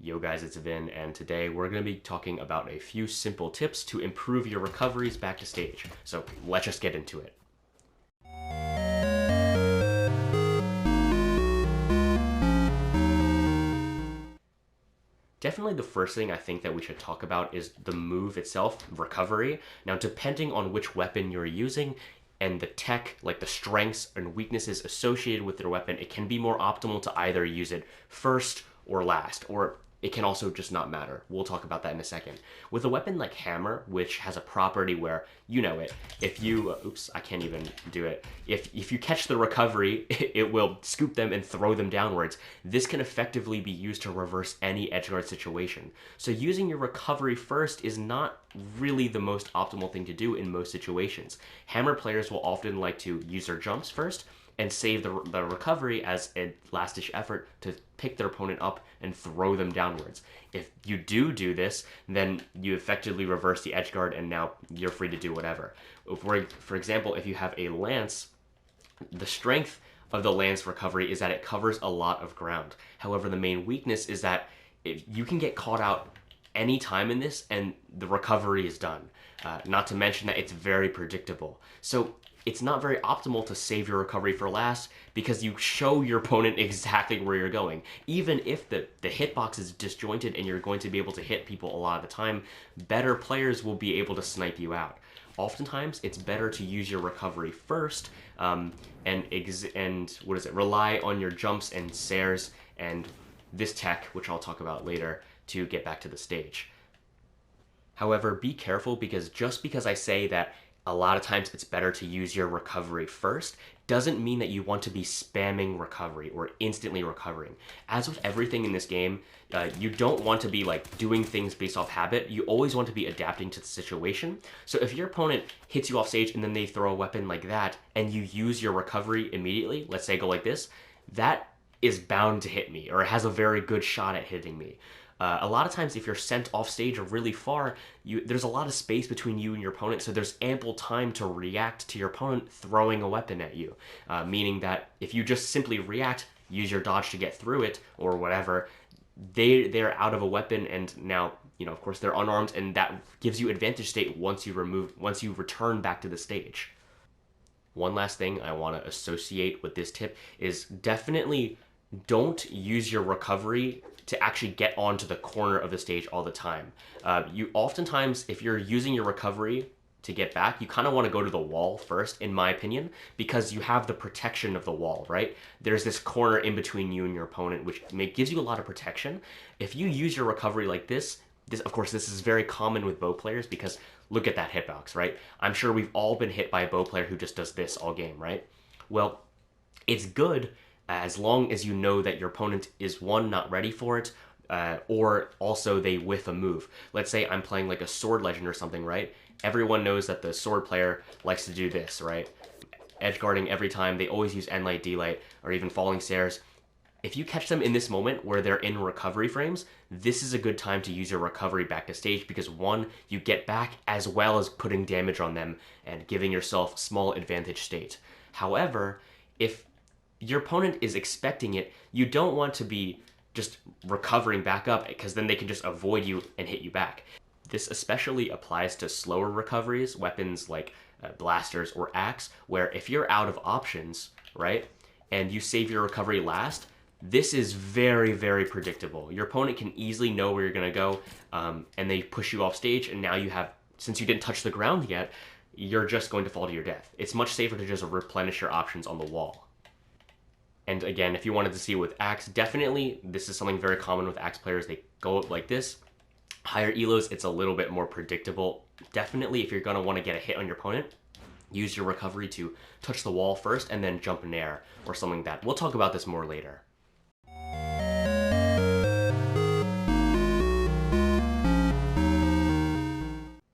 Yo guys, it's Vin, and today we're going to be talking about a few simple tips to improve your recoveries back to stage. So let's just get into it. Definitely the first thing I think that we should talk about is the move itself, recovery. Now, depending on which weapon you're using and the tech, like the strengths and weaknesses associated with your weapon, it can be more optimal to either use it first or last, or it can also just not matter. We'll talk about that in a second. With a weapon like Hammer, which has a property where, you know it, if you, oops, I can't even do it. If you catch the recovery, it will scoop them and throw them downwards. This can effectively be used to reverse any edgeguard situation. So using your recovery first is not really the most optimal thing to do in most situations. Hammer players will often like to use their jumps first, and save the recovery as a last-ditch effort to pick their opponent up and throw them downwards. If you do this, then you effectively reverse the edgeguard and now you're free to do whatever. For example, if you have a lance, the strength of the lance recovery is that it covers a lot of ground. However, the main weakness is that if you can get caught out any time in this and the recovery is done. Not to mention that it's very predictable. So it's not very optimal to save your recovery for last because you show your opponent exactly where you're going. Even if the hitbox is disjointed and you're going to be able to hit people a lot of the time, better players will be able to snipe you out. Oftentimes, it's better to use your recovery first and rely on your jumps and snares and this tech, which I'll talk about later, to get back to the stage. However, be careful because just because I say that a lot of times it's better to use your recovery first doesn't mean that you want to be spamming recovery or instantly recovering. As with everything in this game, you don't want to be like doing things based off habit. You always want to be adapting to the situation. So if your opponent hits you off stage and then they throw a weapon like that and you use your recovery immediately, let's say go like this, that is bound to hit me or has a very good shot at hitting me. A lot of times if you're sent off stage or really far, there's a lot of space between you and your opponent, so there's ample time to react to your opponent throwing a weapon at you. Meaning that if you just simply react, use your dodge to get through it or whatever, they're out of a weapon and now, of course they're unarmed, and that gives you advantage state once you return back to the stage. One last thing I want to associate with this tip is definitely don't use your recovery to actually get onto the corner of the stage all the time. You oftentimes, if you're using your recovery to get back, you kind of want to go to the wall first, in my opinion, because you have the protection of the wall, right? There's this corner in between you and your opponent, which gives you a lot of protection. If you use your recovery like this, of course, this is very common with bow players because look at that hitbox, right? I'm sure we've all been hit by a bow player who just does this all game, right? Well, it's good as long as you know that your opponent is, one, not ready for it, or also they whiff a move. Let's say I'm playing like a sword legend or something, right? Everyone knows that the sword player likes to do this, right? Edge guarding every time. They always use N light, D light, or even falling stairs. If you catch them in this moment where they're in recovery frames, this is a good time to use your recovery back to stage because, one, you get back as well as putting damage on them and giving yourself small advantage state. However, if your opponent is expecting it, you don't want to be just recovering back up because then they can just avoid you and hit you back. This especially applies to slower recoveries, weapons like blasters or axe, where if you're out of options, right, and you save your recovery last, this is very, very predictable. Your opponent can easily know where you're going to go, and they push you off stage, and now you have, since you didn't touch the ground yet, you're just going to fall to your death. It's much safer to just replenish your options on the wall. And again, if you wanted to see with axe, definitely this is something very common with axe players. They go like this. Higher elos, it's a little bit more predictable. Definitely, if you're going to want to get a hit on your opponent, use your recovery to touch the wall first and then jump in air or something like that. We'll talk about this more later.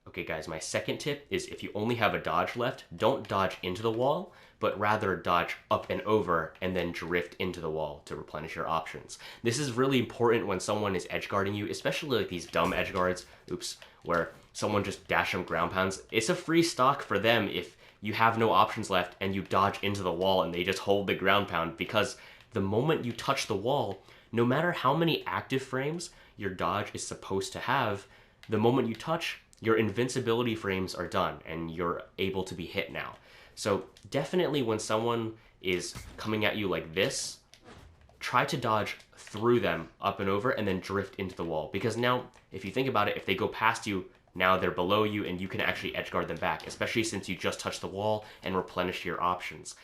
Okay guys, my second tip is if you only have a dodge left, don't dodge into the wall, but rather dodge up and over and then drift into the wall to replenish your options. This is really important when someone is edge guarding you, especially like these dumb edge guards, where someone just dash them ground pounds. It's a free stock for them if you have no options left and you dodge into the wall and they just hold the ground pound, because the moment you touch the wall, no matter how many active frames your dodge is supposed to have, the moment you touch, your invincibility frames are done and you're able to be hit now. So definitely when someone is coming at you like this, try to dodge through them up and over and then drift into the wall. Because now, if you think about it, if they go past you, now they're below you and you can actually edge guard them back, especially since you just touched the wall and replenish your options.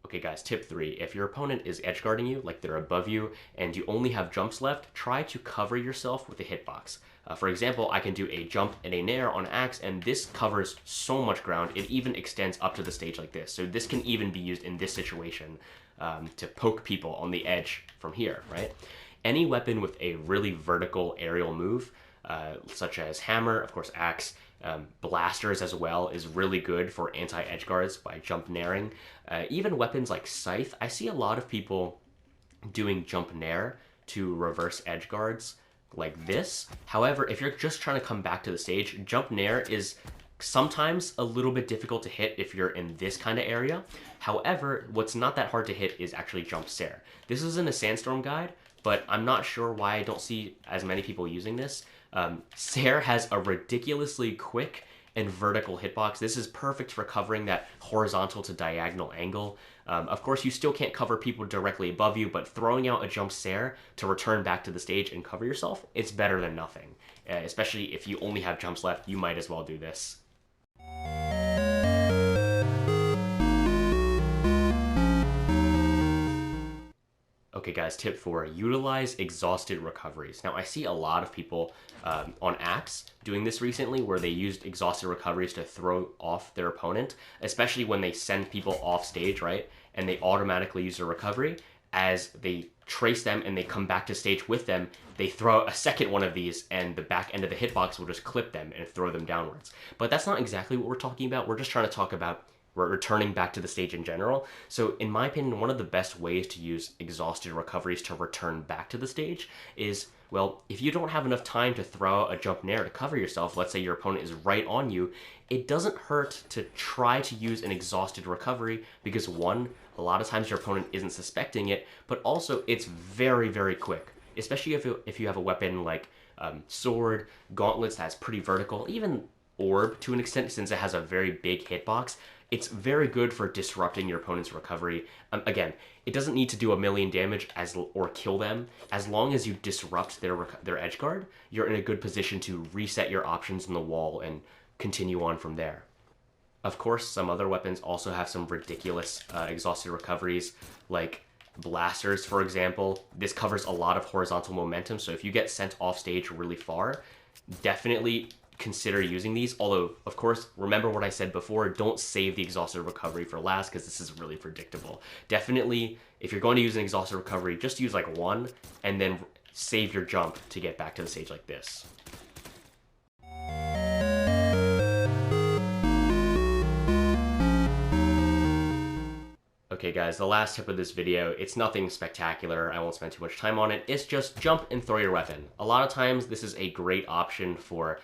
Okay guys, tip 3, if your opponent is edge guarding you, like they're above you, and you only have jumps left, try to cover yourself with a hitbox. For example, I can do a jump and a nair on axe, and this covers so much ground, it even extends up to the stage like this. So this can even be used in this situation to poke people on the edge from here, right? Any weapon with a really vertical aerial move, such as hammer, of course axe, blasters as well, is really good for anti-edge guards by jump nairing. Even weapons like scythe, I see a lot of people doing jump nair to reverse edge guards like this. However, if you're just trying to come back to the stage, jump nair is sometimes a little bit difficult to hit if you're in this kind of area. However, what's not that hard to hit is actually jump sair. This is in a sandstorm guide, but I'm not sure why I don't see as many people using this. Sair has a ridiculously quick and vertical hitbox. This is perfect for covering that horizontal to diagonal angle. Of course, you still can't cover people directly above you, but throwing out a jump sair to return back to the stage and cover yourself, it's better than nothing. Especially if you only have jumps left, you might as well do this. Okay guys, tip 4, utilize exhausted recoveries. Now I see a lot of people on axe doing this recently where they used exhausted recoveries to throw off their opponent, especially when they send people off stage, right? And they automatically use a recovery. As they trace them and they come back to stage with them, they throw a second one of these and the back end of the hitbox will just clip them and throw them downwards. But that's not exactly what we're talking about. We're just trying to talk about returning back to the stage in general. So in my opinion, one of the best ways to use exhausted recoveries to return back to the stage is, well, if you don't have enough time to throw a jump nair to cover yourself, let's say your opponent is right on you, it doesn't hurt to try to use an exhausted recovery because one, a lot of times your opponent isn't suspecting it, but also it's very, very quick, especially if you have a weapon like sword, gauntlets that's pretty vertical, even orb to an extent since it has a very big hitbox. It's very good for disrupting your opponent's recovery. Again, it doesn't need to do a million damage or kill them. As long as you disrupt their edge guard, you're in a good position to reset your options in the wall and continue on from there. Of course, some other weapons also have some ridiculous exhausted recoveries, like blasters, for example. This covers a lot of horizontal momentum, so if you get sent off stage really far, definitely consider using these. Although, of course, remember what I said before, don't save the exhausted recovery for last because this is really predictable. Definitely, if you're going to use an exhausted recovery, just use like one and then save your jump to get back to the stage like this. Okay guys, the last tip of this video, it's nothing spectacular, I won't spend too much time on it, it's just jump and throw your weapon. A lot of times this is a great option for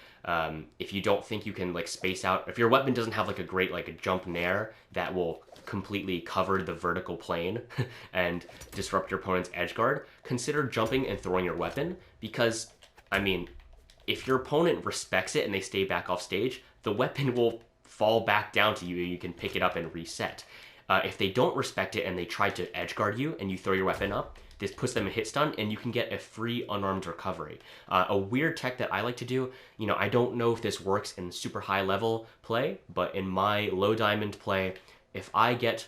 if you don't think you can like space out, if your weapon doesn't have like a great like a jump nair that will completely cover the vertical plane and disrupt your opponent's edge guard, consider jumping and throwing your weapon because, I mean, if your opponent respects it and they stay back off stage, the weapon will fall back down to you and you can pick it up and reset. If they don't respect it and they try to edge guard you and you throw your weapon up, this puts them in hit stun and you can get a free unarmed recovery. A weird tech that I like to do, you know, I don't know if this works in super high level play, but in my low diamond play, if I get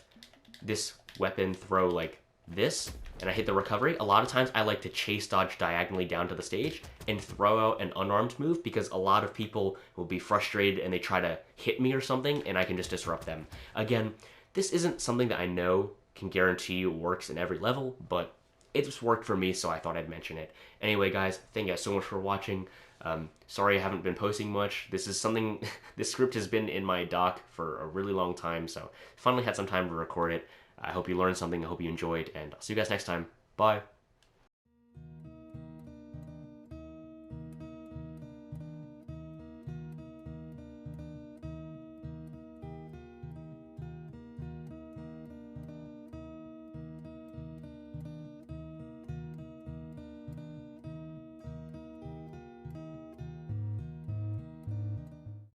this weapon throw like this and I hit the recovery, a lot of times I like to chase dodge diagonally down to the stage and throw out an unarmed move because a lot of people will be frustrated and they try to hit me or something and I can just disrupt them. Again, this isn't something that I know can guarantee you works in every level, but it just worked for me, so I thought I'd mention it. Anyway, guys, thank you guys so much for watching. Sorry I haven't been posting much. This is something, this script has been in my doc for a really long time, so finally had some time to record it. I hope you learned something, I hope you enjoyed, and I'll see you guys next time. Bye.